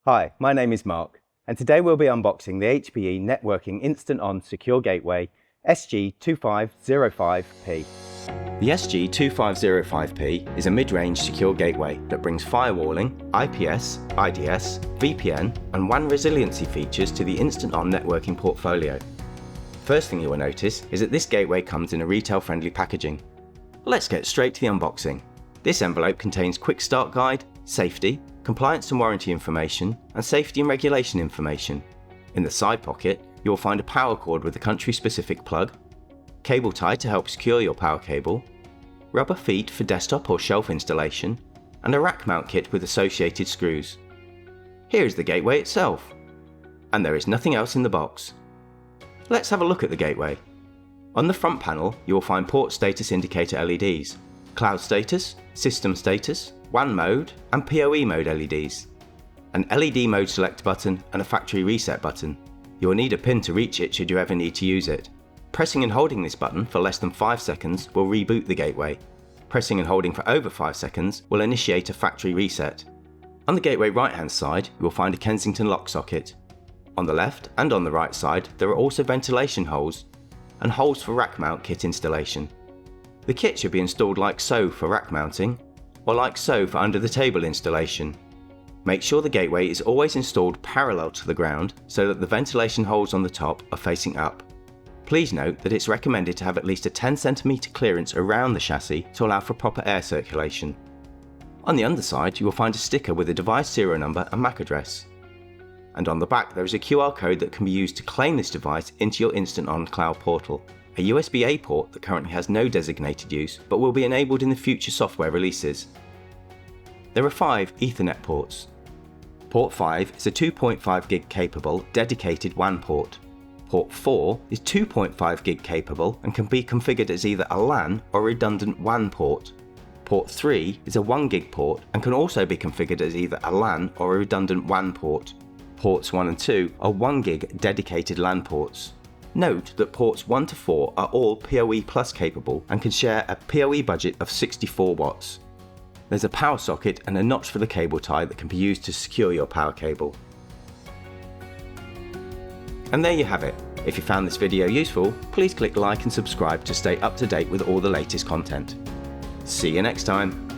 Hi, my name is Mark, and today we'll be unboxing the HPE Networking Instant On Secure Gateway SG2505P. The SG2505P is a mid-range secure gateway that brings firewalling, IPS, IDS, VPN, and WAN resiliency features to the Instant On networking portfolio. First thing you will notice is that this gateway comes in a retail-friendly packaging. Let's get straight to the unboxing. This envelope contains quick start guide, safety, compliance and warranty information, and safety and regulation information. In the side pocket, you will find a power cord with a country-specific plug, cable tie to help secure your power cable, rubber feet for desktop or shelf installation, and a rack mount kit with associated screws. Here is the gateway itself. And there is nothing else in the box. Let's have a look at the gateway. On the front panel, you will find port status indicator LEDs, cloud status, system status, WAN mode, and PoE mode LEDs. An LED mode select button and a factory reset button. You will need a pin to reach it should you ever need to use it. Pressing and holding this button for less than 5 seconds will reboot the gateway. Pressing and holding for over 5 seconds will initiate a factory reset. On the gateway right hand side, you will find a Kensington lock socket. On the left and on the right side, there are also ventilation holes and holes for rack mount kit installation. The kit should be installed like so for rack mounting, or like so for under the table installation. Make sure the gateway is always installed parallel to the ground so that the ventilation holes on the top are facing up. Please note that it's recommended to have at least a 10 cm clearance around the chassis to allow for proper air circulation. On the underside, you will find a sticker with a device serial number and MAC address. And on the back there is a QR code that can be used to claim this device into your Instant On cloud portal. A USB-A port that currently has no designated use but will be enabled in the future software releases. There are 5 Ethernet ports. Port 5 is a 2.5 gig capable dedicated WAN port. Port 4 is 2.5 gig capable and can be configured as either a LAN or redundant WAN port. Port 3 is a 1 gig port and can also be configured as either a LAN or a redundant WAN port. Ports 1 and 2 are 1 gig dedicated LAN ports. Note that ports 1 to 4 are all PoE Plus capable and can share a PoE budget of 64 watts. There's a power socket and a notch for the cable tie that can be used to secure your power cable. And there you have it. If you found this video useful, please click like and subscribe to stay up to date with all the latest content. See you next time.